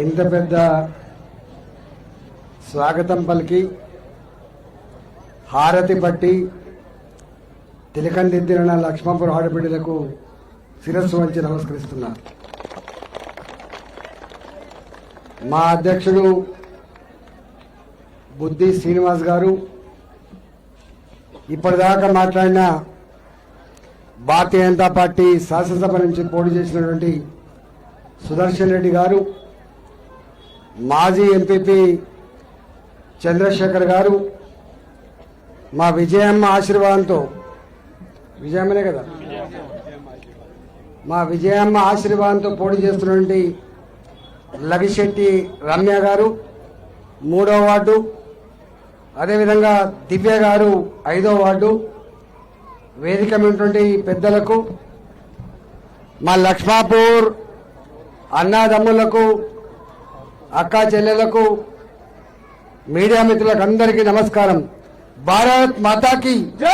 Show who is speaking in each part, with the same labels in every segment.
Speaker 1: ఇంత పెద్ద స్వాగతం పలికి హారతి పట్టి తిలకందిద్దిన నా లక్ష్మణపుర ఆడబిడ్డలకు శిరస్సు వంచి నమస్కరిస్తున్నా. మా అధ్యక్షుడు బుద్ధి శ్రీనివాస్ గారు, ఇప్పటిదాకా మాట్లాడిన భారతీయ జనతా పార్టీ శాసనసభ నుంచి పోటీ చేసినటువంటి సుదర్శన్ రెడ్డి గారు, మాజీ ఎంపీపీ చంద్రశేఖర్ గారు, మా విజయమ్మ ఆశీర్వాదంతో, విజయమ్మనే కదా, మా విజయమ్మ ఆశీర్వాదంతో పోటీ చేస్తున్నటువంటి లగిశెట్టి రమ్య గారు 3వ వార్డు, అదేవిధంగా దివ్య గారు 5వ వార్డు, వేదిక ఉన్నటువంటి పెద్దలకు, మా లక్ష్మాపూర్ అన్నాదమ్ములకు, అక్కా చెల్లెలకు, మీడియా మిత్రులకు అందరికీ నమస్కారం. భారత్ మాతాకి జై,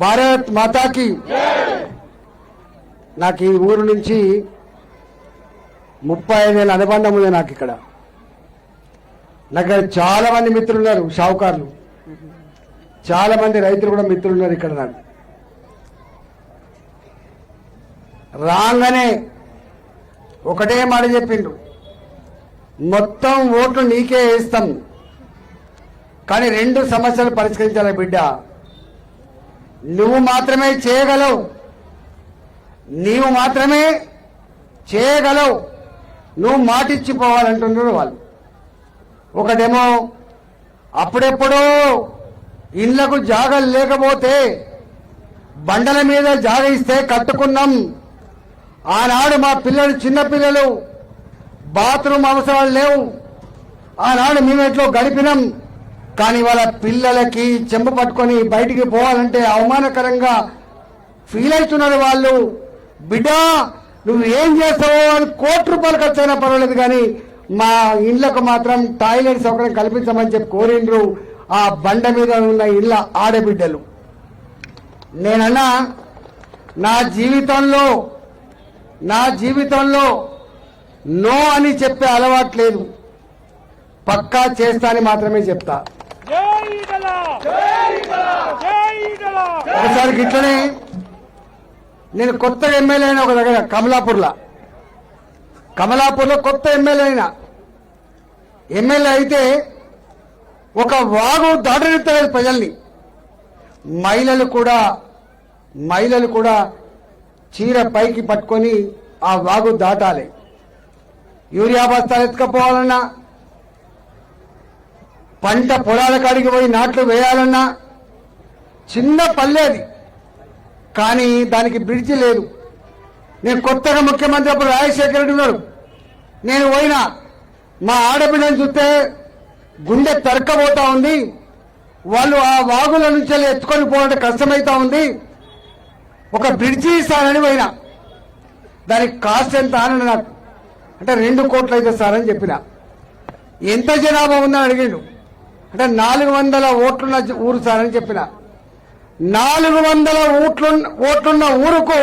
Speaker 1: భారత్ మాతాకి జై. నాకు ఈ ఊరు నుంచి 35 ఏళ్ళ అనుబంధం ఉంది. నాకు ఇక్కడ నాకు చాలా మంది మిత్రులు ఉన్నారు, షావుకారులు, చాలా మంది రైతులు కూడా మిత్రులు ఉన్నారు ఇక్కడ. నాకు రాగానే ఒకటే మాట చెప్పిండు, మొత్తం ఓట్లు నీకే వేస్తాం, కానీ 2 సమస్యలు పరిష్కరించాలి బిడ్డ, నువ్వు మాత్రమే చేయగలవు, నీవు మాత్రమే చేయగలవు, నువ్వు మాటిచ్చిపోవాలంటున్నారు వాళ్ళు. ఒకటేమో అప్పుడెప్పుడో ఇళ్లకు జాగలు లేకపోతే బండల మీద జాగ ఇస్తే కట్టుకున్నాం, ఆనాడు మా పిల్లలు చిన్నపిల్లలు బాత్రూమ్ అవసరాలు లేవు, ఆనాడు మేము ఎట్లో గడిపినాం. కానీ వాళ్ళ పిల్లలకి చెంబు పట్టుకొని బయటికి పోవాలంటే అవమానకరంగా ఫీల్ అవుతున్నారు వాళ్ళు. బిడ్డ నువ్వు ఏం చేస్తావో అని ₹1,00,00,000 ఖర్చు అయినా పర్వాలేదు, కానీ మా ఇళ్లకు మాత్రం టాయిలెట్ సౌకర్యం కల్పించమని చెప్పి కోరిండ్రు ఆ బండ మీద ఉన్న ఇళ్ల ఆడబిడ్డలు. నేనన్నా నా జీవితంలో నో అని చెప్పే అలవాటు లేదు, పక్కా చేస్తా అని మాత్రమే చెప్తా. ఒకసారి ఇట్లనే నేను కొత్తగా ఎమ్మెల్యే అయినా ఒక దగ్గర కమలాపూర్లో కొత్త ఎమ్మెల్యే అయితే ఒక వాగు దాటనిస్తలేదు ప్రజల్ని. మహిళలు కూడా చీర పైకి పట్టుకొని ఆ వాగు దాటాలి. యూరియా బస్తాలు ఎత్తుకపోవాలన్నా, పంట పొలాల కాడికి పోయి నాట్లు వేయాలన్నా చిన్న పల్లె అది, కానీ దానికి బ్రిడ్జి లేదు. నేను కొత్తగా ముఖ్యమంత్రి అప్పుడు రాజశేఖర రెడ్డి ఉన్నారు, నేను పోయినా మా ఆడబిడ్డను చూస్తే గుండె తరక్కబోతా ఉంది, వాళ్ళు ఆ వాగుల నుంచి ఎత్తుకొని పోవాలంటే కష్టమైతా ఉంది, ఒక బ్రిడ్జి ఇస్తానని పోయినా. దానికి కాస్ట్ ఎంత అని నాకు అంటే 2 కోట్లు అయితే సార్ అని చెప్పిన. ఎంత జనాభా ఉందని అడిగిండు, అంటే 400 ఓట్లున్న ఊరు సార్ అని చెప్పిన. 400 ఓట్లున్న ఊరుకు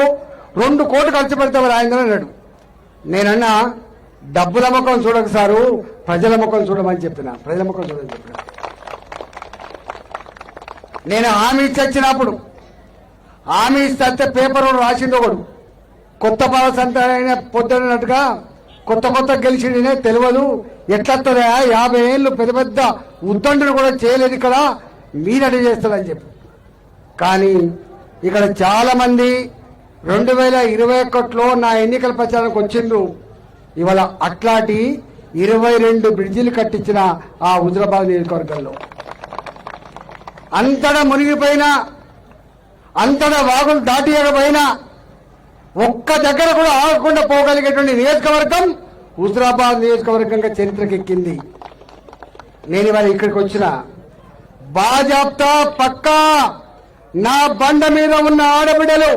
Speaker 1: 2 కోట్లు ఖర్చు పెడతామని ఆయన అన్నాడు. నేనన్నా డబ్బుల ముఖం చూడక సారు, ప్రజల ముఖం చూడమని చెప్పిన. నేను హామీ ఇచ్చినప్పుడు హామీ ఇస్తే పేపర్ రాసింది ఒకడు, కొత్త పాలసీ అంతా పొద్దున్నట్టుగా కొత్త గెలిచిండే తెలియదు, ఎట్లొస్తుందా 50 ఏళ్ళు పెద్ద ఉద్దండులు కూడా చేయలేదు ఇక్కడ, మీరటి చేస్తారని చెప్పి. కానీ ఇక్కడ చాలా మంది 2021లో నా ఎన్నికల ప్రచారానికి వచ్చిండ్రు. ఇవాళ అట్లాంటి 22 బ్రిడ్జిలు కట్టించిన ఆ హుజరాబాద్ నియోజకవర్గంలో అంతటా మునిగిపోయినా, అంతటా వాగులు దాటియకపోయినా ఒక్క దగ్గర కూడా ఆగకుండా పోగలిగేటువంటి నియోజకవర్గం హుజరాబాద్ నియోజకవర్గంగా చరిత్రకెక్కింది. నేను ఇవాళ ఇక్కడికి వచ్చిన బాజాప్తా పక్కా నా బండ మీద ఉన్న ఆడబిడ్డలు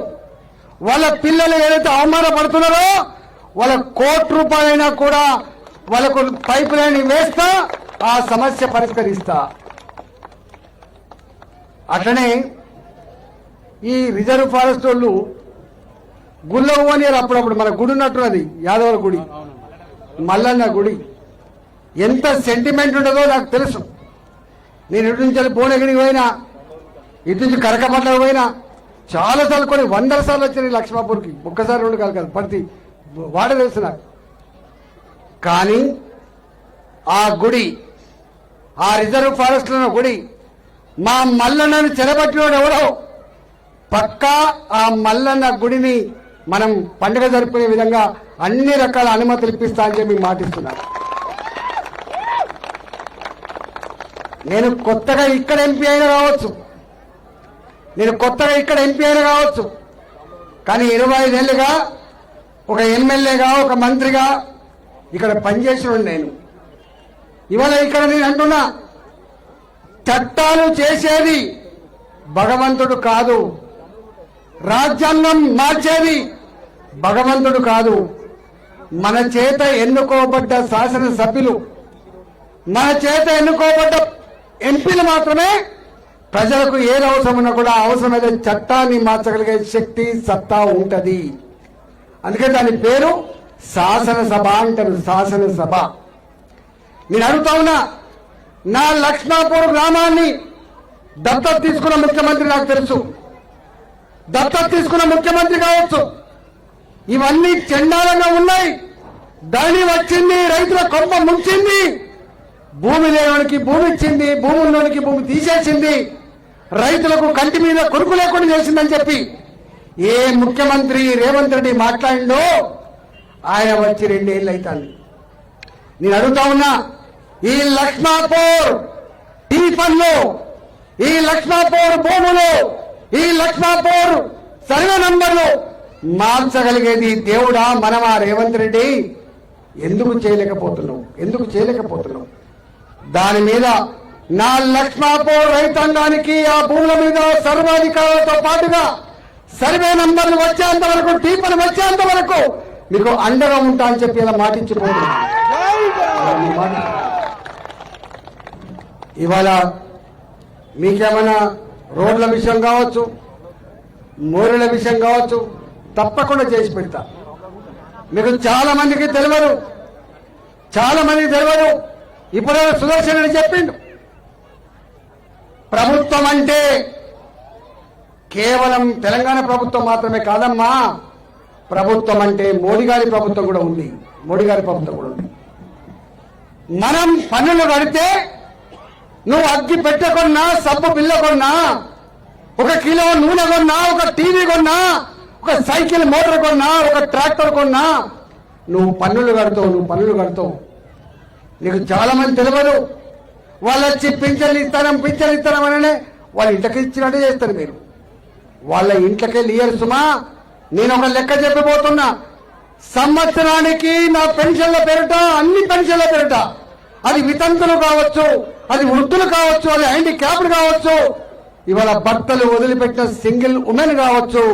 Speaker 1: వాళ్ళ పిల్లలు ఏదైతే అవమానపడుతున్నారో వాళ్ళ ₹1,00,00,000 కూడా వాళ్ళకు పైప్ లైన్ వేస్తా, ఆ సమస్య పరిష్కరిస్తా. అట్లనే ఈ రిజర్వ్ ఫారెస్ట్ వాళ్ళు గుళ్ళకు పోనీరు, అప్పుడప్పుడు మన గుడి ఉన్నట్టున్నది యాదవుల గుడి, మల్లన్న గుడి ఎంత సెంటిమెంట్ ఉండదో నాకు తెలుసు. నేను ఇటు నుంచి భువనగిరికి పోయినా, ఇటు నుంచి కరకపట్లకు పోయినా, చాలాసార్లు కొన్ని 100 సార్లు వచ్చినాయి లక్ష్మాపూర్కి. ఒక్కసారి 2 కాదు కాదు పడితే వాడే తెలుసు నాకు. కానీ ఆ గుడి, ఆ రిజర్వ్ ఫారెస్ట్ లో గుడి మా మల్లన్నను చెరబట్టినోడు ఎవడో పక్కా ఆ మల్లన్న గుడిని మనం పండుగ జరుపుకునే విధంగా అన్ని రకాల అనుమతులు ఇప్పిస్తా అని చెప్పి మాటిస్తున్నాను. నేను కొత్తగా ఇక్కడ ఎంపీ అయినా కావచ్చు, కానీ 25 ఏళ్ళుగా ఒక ఎమ్మెల్యేగా, ఒక మంత్రిగా ఇక్కడ పనిచేసిన నేను. ఇవాళ ఇక్కడ నేను అంటున్నా, చట్టాలు చేసేది భగవంతుడు కాదు, రాజ్యాంగం మార్చేది భగవంతుడు కాదు, మన చేత ఎన్నుకోబడ్డ శాసనసభ్యులు, మన చేత ఎన్నుకోబడ్డ ఎంపీలు మాత్రమే ప్రజలకు ఏది అవసరం ఉన్నా కూడా అవసరమైన చట్టాన్ని మార్చగలిగే శక్తి, సత్తా ఉంటది. అందుకే దాని పేరు శాసనసభ అంటారు. శాసనసభ. నేను అడుగుతా ఉన్నా, నా లక్ష్మాపూర్ గ్రామాన్ని దత్తత తీసుకున్న ముఖ్యమంత్రి నాకు తెలుసు. దత్తత తీసుకున్న ముఖ్యమంత్రి కావచ్చు, ఇవన్నీ చండాలంగా ఉన్నాయి. ధరణి వచ్చింది, రైతుల కొంప ముంచింది, భూమి లేనివానికి భూమి ఇచ్చింది, భూమి ఉన్నోనికి భూమి తీసేసింది, రైతులకు కంటి మీద కొరుకు లేకుండా చేసిందని చెప్పి ఏ ముఖ్యమంత్రి రేవంత్ రెడ్డి మాట్లాడిండో ఆయన వచ్చి 2 ఏళ్ళు అవుతుంది. నేను అడుగుతా ఉన్నా, ఈ లక్ష్మాపూర్ టీ ఫండ్లు, ఈ లక్ష్మాపూర్ భూములు, ఈ లక్ష్మాపూర్ సర్వే నంబర్లు మార్చగలిగేది దేవుడా మనమా? రేవంత్ రెడ్డి ఎందుకు చేయలేకపోతున్నావు? దాని మీద నా లక్ష్మాపూర్ రైతాంగానికి ఆ భూముల మీద సర్వాధికారులతో పాటుగా సర్వే నంబర్లు వచ్చేంత వరకు, టీపలు వచ్చేంత వరకు మీకు అండగా ఉంటా అని చెప్పి ఇలా మాటించిపోతున్నాను. ఇవాళ మీకేమైనా రోడ్ల విషయం కావచ్చు, మోరీల విషయం కావచ్చు, తప్పకుండా చేసి పెడతా. మీకు చాలా మందికి తెలియదు. ఇప్పుడే సుదర్శన్ రెడ్డి చెప్పిండు, ప్రభుత్వం అంటే కేవలం తెలంగాణ ప్రభుత్వం మాత్రమే కాదమ్మా, ప్రభుత్వం అంటే మోడీ గారి ప్రభుత్వం కూడా ఉంది. మనం పన్నులు కడితే నువ్వు అగ్గి పెట్టె కొన్నా, సబ్బు బిల్ల కొన్నా, 1 కిలో నూనె కొన్నా, ఒక టీవీ కొన్నా, ఒక సైకిల్ మోటార్ కొన్నా, ఒక ట్రాక్టర్ కొన్నా, నువ్వు పన్నులు కడతావు. నీకు చాలా మంది తెలియదు. వాళ్ళు వచ్చి పింఛన్లు ఇస్తారనే వాళ్ళ ఇంటికి ఇచ్చినట్టు చేస్తారు. మీరు వాళ్ళ ఇంట్లోకి ఇయ్యరు సుమా. నేను ఒక లెక్క చెప్పబోతున్నా. సంవత్సరానికి నా పెన్షన్ల పేరిట, అన్ని పెన్షన్ల పేరిట, అది వితంతులు కావచ్చు, అది వృద్ధులు కావచ్చు, అది హ్యాండిక్యాప్డ్ కావచ్చు, ఇవాళ భర్తలు వదిలిపెట్టిన సింగిల్ ఉమెన్ కావచ్చు,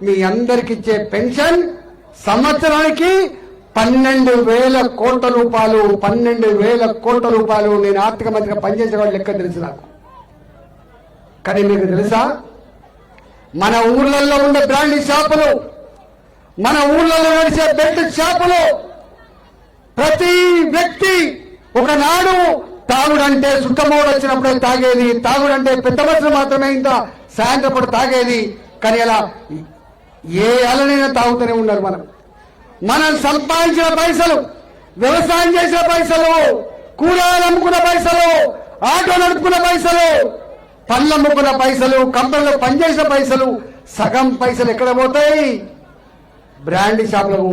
Speaker 1: మీ అందరికి ఇచ్చే పెన్షన్ సంవత్సరానికి 12,000 కోట్ల రూపాయలు. 12,000 కోట్ల రూపాయలు. నేను ఆర్థిక మంత్రిగా పనిచేసే వాళ్ళు లెక్క తెలుసు నాకు. కానీ మీకు తెలుసా, మన ఊర్లలో ఉండే బ్రాండీ షాపులు, మన ఊర్లలో నడిచే బెల్ట్ షాపులు, ప్రతి వ్యక్తి ఒకనాడు తాగుడంటే సుట్టమోడు వచ్చినప్పుడే తాగేది, తాగుడంటే పెద్ద మనుషులు మాత్రమే ఇంత సాయంత్రం పూట తాగేది. కానీ అలా ఏ అలనైనా తాగుతూనే ఉన్నారు. మనం సంపాదించిన పైసలు, వ్యవసాయం చేసిన పైసలు, కూరగాయలు అమ్ముకున్న పైసలు, ఆటో నడుపుకున్న పైసలు, పళ్ళు అమ్ముకున్న పైసలు, కంపెనీలో పనిచేసిన పైసలు, సగం పైసలు ఎక్కడ పోతాయి? బ్రాండీ షాపులకు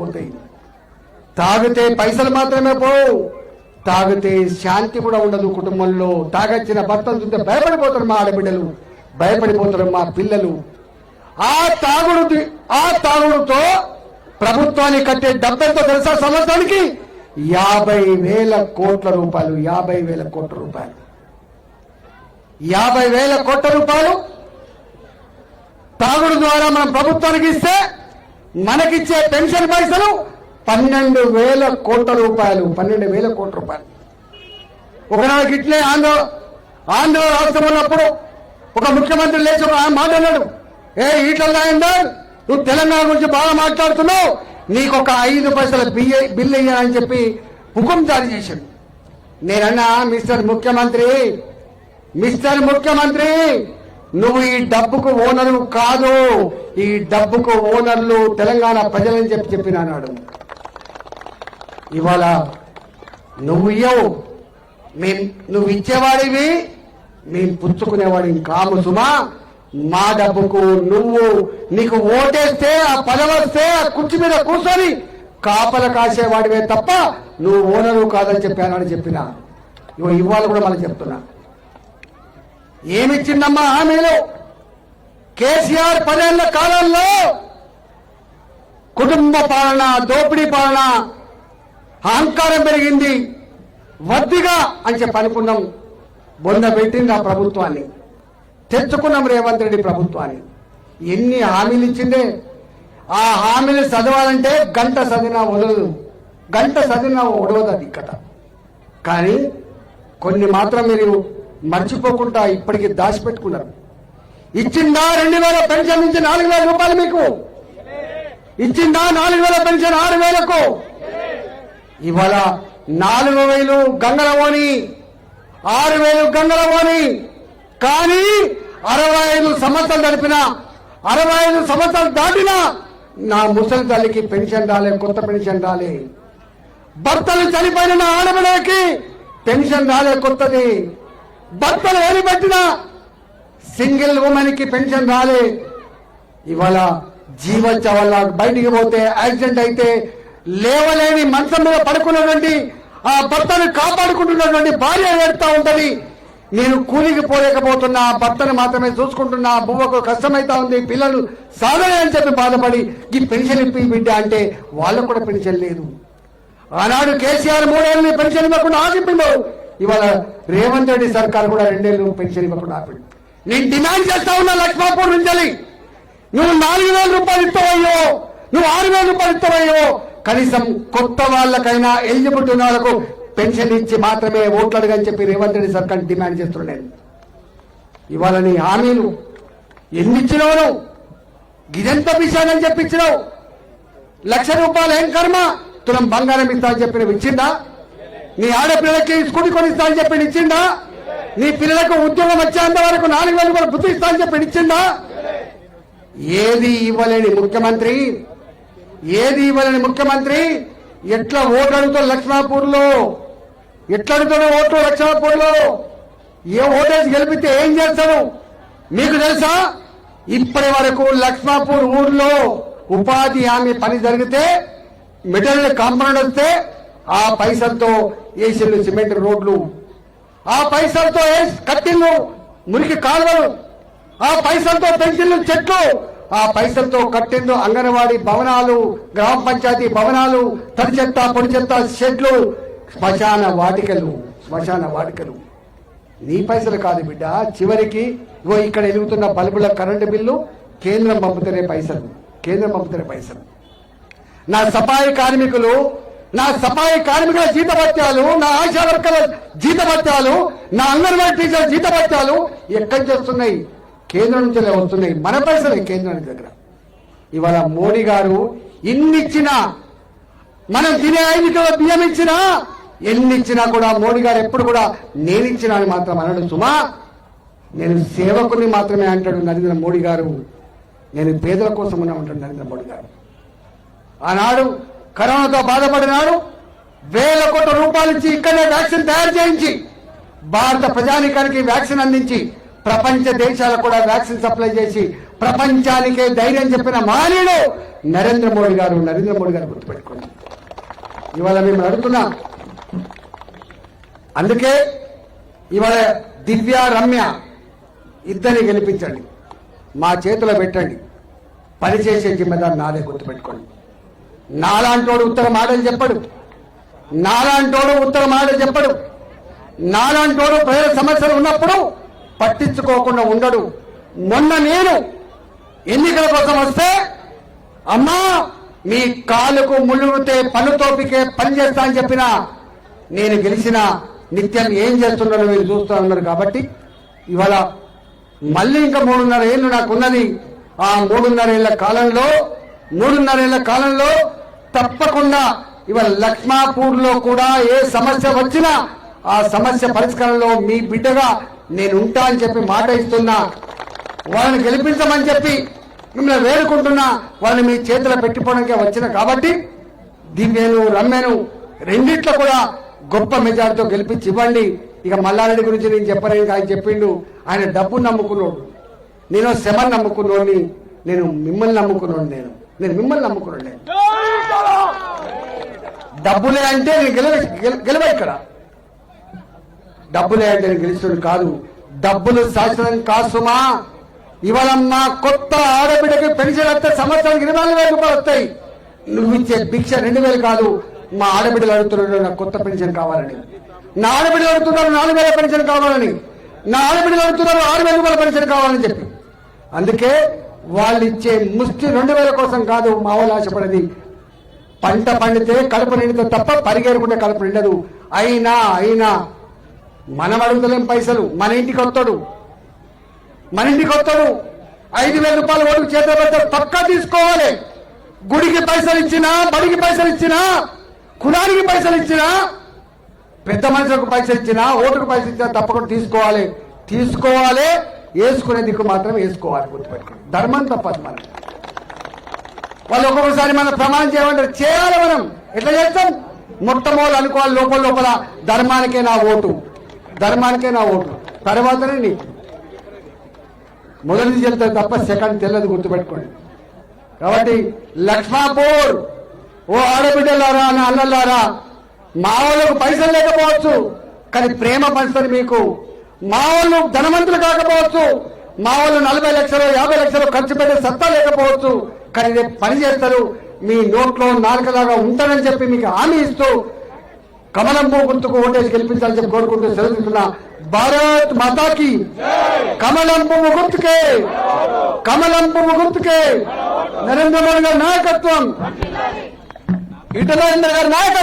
Speaker 1: పోతాయి. తాగితే పైసలు మాత్రమే పోవు, తాగితే శాంతి కూడా ఉండదు కుటుంబంలో. తాగొచ్చిన భర్తలు చూస్తే భయపడిపోతారు మా ఆడబిడ్డలు, భయపడిపోతారు మా పిల్లలు. ఆ తాగుడుతో ప్రభుత్వానికి కట్టే డబ్బెంతో తెలుసా? సంవత్సరానికి 50,000 కోట్ల రూపాయలు. 50,000 కోట్ల రూపాయలు. 50,000 కోట్ల రూపాయలు తాగుడు ద్వారా మనం ప్రభుత్వానికి ఇస్తే మనకిచ్చే పెన్షన్ పైసలు 12,000 కోట్ల రూపాయలు. 12,000 కోట్ల రూపాయలు. ఒకనాడు ఇట్లే ఆంధ్ర రాష్ట్రం ఉన్నప్పుడు ఒక ముఖ్యమంత్రి లేచి ఒక మాట అన్నాడు, ఈటల రాజేందర్, నువ్వు తెలంగాణ గురించి బాగా మాట్లాడుతున్నావు, నీకు ఒక 5 పైసల బిల్లు ఇయ్యాలని చెప్పి హుకుం జారీ చేశాడు. నేనన్నా మిస్టర్ ముఖ్యమంత్రి నువ్వు ఈ డబ్బుకు ఓనరు కాదు, ఈ డబ్బుకు ఓనర్లు తెలంగాణ ప్రజలని చెప్పినాడు. ఇవాళ నువ్వు ఇయ్యవు, నువ్వు ఇచ్చేవాడివి, మేము పుచ్చుకునేవాడివి కాము సుమా. మా డబ్బుకు నీకు ఓటేస్తే ఆ పదవస్తే ఆ కుర్చీ మీద కూర్చొని కాపల కాసేవాడివే తప్ప నువ్వు ఓనరు కాదని చెప్పానని చెప్పినా. ఇవాళ కూడా మళ్ళీ చెప్తున్నా, ఏమిచ్చిందమ్మా హామీలు? కేసీఆర్ 10 ఏళ్ల కాలంలో కుటుంబ పాలన, దోపిడీ పాలన, అహంకారం పెరిగింది, వద్దిగా అని చెప్పి అనుకున్నాం. బొంద పెట్టింది ఆ ప్రభుత్వాన్ని, తెచ్చుకున్నాం రేవంత్ రెడ్డి ప్రభుత్వాన్ని. ఎన్ని హామీలు ఇచ్చిందే. ఆ హామీలు చదవాలంటే గంట చదివినా ఒడవదు అది కథ. కానీ కొన్ని మాత్రం మీరు మర్చిపోకుండా ఇప్పటికీ దాచిపెట్టుకున్నారు. ఇచ్చిందా 2000 పెన్షన్ నుంచి 4000 రూపాయలు మీకు ఇచ్చిందా? 4000 పెన్షన్ 6000కు. ఇవాళ 4000 గంగలవోని, 6000 గంగలవోని. కానీ 65 సంవత్సరాలు గడిపినా, 65 సంవత్సరాలు దాటినా నా ముసలి తల్లికి పెన్షన్ రాలే, కొత్త పెన్షన్ రాలే. భర్తలు చనిపోయిన నా ఆడబిడ్డకి పెన్షన్ రాలే కొత్తది. భర్తలు ఏలిపెట్టిన సింగిల్ ఉమెన్ కి పెన్షన్ రాలే. ఇవాళ జీవచ్చ వల్ల బయటికి పోతే యాక్సిడెంట్ అయితే లేవలేని మంచం మీద పడుకున్నటువంటి ఆ భర్తను కాపాడుకుంటున్నటువంటి భార్య ఏడుతా ఉంటది. నేను కూలికి పోలేకపోతున్నా, భర్తను మాత్రమే చూసుకుంటున్నా, బువ్వకు కష్టమైతా ఉంది, పిల్లలు సాగలే అని చెప్పి బాధపడి ఈ పెన్షన్ ఇప్పి బిడ్డ అంటే వాళ్ళకు కూడా పెన్షన్ లేదు. ఆనాడు కేసీఆర్ 3 ఏళ్ళు పెన్షన్ ఇవ్వకుండా ఆగిపోయిండు. ఇవాళ రేవంత్ రెడ్డి సర్కార్ కూడా 2 ఏళ్ళు పెన్షన్ ఇవ్వకుండా ఆపిండు. నేను డిమాండ్ చేస్తా ఉన్నా లక్ష్మాపూర్ నుంచి, నువ్వు 4000 రూపాయలు ఇస్తావయ్యో, నువ్వు 6000 రూపాయలు ఇస్తావయ్యో, కనీసం కొత్త వాళ్ళకైనా ఎలిజిబిలిటీ ఉన్న వాళ్ళకు పెన్షన్ ఇచ్చి మాత్రమే ఓట్లు అడగని చెప్పి రేవంత్ రెడ్డి సర్కార్ డిమాండ్ చేస్తున్నాను. ఇవాళ నీ హామీలు ఎన్ని ఇచ్చినావు? గిదెంత విషయాన్ని చెప్పి ఇచ్చినావు. 1,00,000 రూపాయలు ఏం కర్మ, తులం బంగారం ఇస్తా అని చెప్పి ఇచ్చిందా? నీ ఆడపిల్లలకి స్కూటీ కొనిస్తా అని చెప్పి ఇచ్చిందా? నీ పిల్లలకు ఉద్యోగం వచ్చేంత వరకు 4000 రూపాయలు బుద్ధి ఇస్తా అని చెప్పి ఇచ్చిందా? ఏది ఇవ్వలేని ముఖ్యమంత్రి ఎట్లా ఓటు అడుగుతాడు లక్ష్మాపూర్ లో? ఎట్లా అడుగుతాడు ఓట్లు లక్ష్మాపూర్ లో? ఏ ఓటేసి గెలిపితే ఏం చేస్తాడు మీకు తెలుసా? ఇప్పటి వరకు లక్ష్మాపూర్ ఊర్లో ఉపాధి హామీ పని జరిగితే, మెటీరియల్ కాంపౌండ్ వస్తే ఆ పైసలతో వేసిండు సిమెంట్ రోడ్లు, ఆ పైసలతో కట్టిండు మురికి కాలువలు, ఆ పైసలతో పెంచిళ్ళు చెట్లు, ఆ పైసలతో కట్టిండు అంగన్వాడీ భవనాలు, గ్రామ పంచాయతీ భవనాలు, తడి చెత్త పొడి చెత్త షెడ్లు, శ్మశాన వాటికలు. నీ పైసలు కాదు బిడ్డ. చివరికి ఇక్కడ ఎదుగుతున్న బల్బుల కరెంటు బిల్లు కేంద్రం పంపుతనే పైసలు. నా సఫాయి కార్మికుల జీతభత్యాలు, నా ఆశా వర్కర్ల జీతభత్యాలు, నా అంగన్వాడీ టీచర్ జీతభత్యాలు ఎక్కడి నుంచి వస్తున్నాయి? కేంద్రం నుంచి వస్తున్నాయి. మన పైసలే కేంద్రానికి దగ్గర. ఇవాళ మోడీ గారు ఇన్నిచ్చినా, మనం తినే 5 కిలో బియ్యం ఇచ్చినా, ఎన్నిచ్చినా కూడా మోడీ గారు ఎప్పుడు కూడా నేనిచ్చినా అని మాత్రం అనడు సుమా. నేను సేవకుని మాత్రమే అంటాడు నరేంద్ర మోడీ గారు. నేను పేదల కోసం ఉన్నా ఉంటాడు నరేంద్ర మోడీ గారు. ఆనాడు కరోనాతో బాధపడినాడు, 1000 కోట్ల రూపాయలు ఇచ్చి ఇక్కడే వ్యాక్సిన్ తయారు చేయించి భారత ప్రజానికానికి వ్యాక్సిన్ అందించి ప్రపంచ దేశాలకు కూడా వ్యాక్సిన్ సప్లై చేసి ప్రపంచానికే ధైర్యం చెప్పిన మహనీయుడు నరేంద్ర మోడీ గారు గుర్తుపెట్టుకోండి. ఇవాళ మేము అడుగుతున్నా, అందుకే ఇవాళ దివ్య, రమ్య ఇద్దరిని గెలిపించండి, మా చేతిలో పెట్టండి, పనిచేసే జిమ్మదారు నాదే, గుర్తుపెట్టుకోండి. నాలాంటోడు ఉత్తర మాటలు చెప్పడు, నాలాంటోడు ప్రజల సమస్యలు ఉన్నప్పుడు పట్టించుకోకుండా ఉండడు. మొన్న నేను ఎన్నికల కోసం వస్తే, అమ్మా మీ కాలుకు ముళ్ళుతే పన్ను తోపికే పని చేస్తా అని చెప్పిన, నేను గెలిచిన నిత్యం ఏం చేస్తున్నారో మీరు చూస్తూ ఉన్నారు. కాబట్టి ఇవాళ మళ్ళీ ఇంకా 3.5 ఏళ్ళు నాకున్నది. ఆ 3.5 ఏళ్ల కాలంలో తప్పకుండా ఇవాళ లక్ష్మాపూర్ లో కూడా ఏ సమస్య వచ్చినా ఆ సమస్య పరిష్కారంలో మీ బిడ్డగా నేను ఉంటా అని చెప్పి మాట ఇస్తున్నా. వాళ్ళని గెలిపించమని చెప్పి మిమ్మల్ని వేడుకుంటున్నా. వాళ్ళని మీ చేతిలో పెట్టిపోవడానికి వచ్చిన కాబట్టి దివ్యను రమ్యను రెండిట్లో కూడా గొప్ప మెజార్టీతో గెలిపించి ఇవ్వండి. ఇక మల్లారెడ్డి గురించి నేను చెప్పలేను, ఆయన చెప్పిండు. ఆయన డబ్బును నమ్ముకున్నాడు, నేను శ్రమను నమ్ముకున్నోడిని. నేను మిమ్మల్ని నమ్ముకున్నాను. నేను మిమ్మల్ని నమ్ముకున్నాను. డబ్బులే అంటే నేను గెలవ ఇక్కడ డబ్బులే అంటే నేను గెలుచుడు కాదు. డబ్బులు శాశ్వతం కాసుమా. ఇవాళ మా కొత్త ఆడబిడ్డకి పెన్షన్ వస్తే సంవత్సరానికి 24,000 రూపాయలు వస్తాయి. నువ్వు ఇచ్చే భిక్ష 2,000 కాదు. మా ఆడబిడ్డలు అడుగుతున్నాడు నాకు కొత్త పెన్షన్ కావాలని. నా ఆడబిడ్డలు అడుగుతున్నారు 4,000 పెన్షన్ కావాలని. నా ఆడబిడ్డలు అడుగుతున్నారు 6,000 రూపాయల పెన్షన్ కావాలని చెప్పి. అందుకే వాళ్ళు ఇచ్చే ముష్టి 2,000 కోసం కాదు మా వాళ్ళు ఆశపడేది. పంట పండితే కడుపు నిండితే తప్ప పరిగెరుకుంటే కడుపు నిండదు. అయినా మనం అడుగుతలేం పైసలు. మన ఇంటికి వస్తాడు 5,000 రూపాయలు ఓటుకు చేత పెడితే పక్కా తీసుకోవాలి. గుడికి పైసలు ఇచ్చినా, బడికి పైసలు ఇచ్చినా, కులానికి పైసలు ఇచ్చినా, పెద్ద మనుషులకు పైసలు ఇచ్చినా, ఓటుకు పైసలు ఇచ్చినా తప్పకుండా తీసుకోవాలి. వేసుకునే దిక్కు మాత్రం వేసుకోవాలి. గుర్తుపెట్టుకోండి. ధర్మం తప్పదు. మనం వాళ్ళు ఒక్కొక్కసారి మనం ప్రమాణం చేయమంటారు, చేయాలి. మనం ఎట్లా చేస్తాం? మొట్టమొదలు అనుకోవాలి లోపల ధర్మానికే నా ఓటు తర్వాతనే నీకు మొదటిది చెప్తారు తప్ప సెకండ్ తెలియదు. గుర్తుపెట్టుకోండి. కాబట్టి లక్ష్మాపూర్ ఓ ఆడబిడ్డలారా, నా అన్నలారా, మా వాళ్ళకు పైసలు లేకపోవచ్చు కానీ ప్రేమ పంచుతుంది మీకు. మా వాళ్ళు ధనవంతులు కాకపోవచ్చు, మా వాళ్ళు 40 లక్షలు 50 లక్షలు ఖర్చు పెట్టే సత్తా లేకపోవచ్చు, కానీ రేపు పని చేస్తారు. మీ నోట్లో నాలుకలాగా ఉంటారని చెప్పి మీకు హామీ ఇస్తూ కమలం పువ్వు గుర్తుకు ఓటేసి గెలిపించాలని చెప్పి కోరుకుంటూ సెలవుతున్నా. భారత్ మాతాకి కమలం పువ్వు గుర్తుకే నరేంద్ర మోడీ గారి నాయకత్వం, ఈటల రాజేందర్ గారి నాయకత్వం.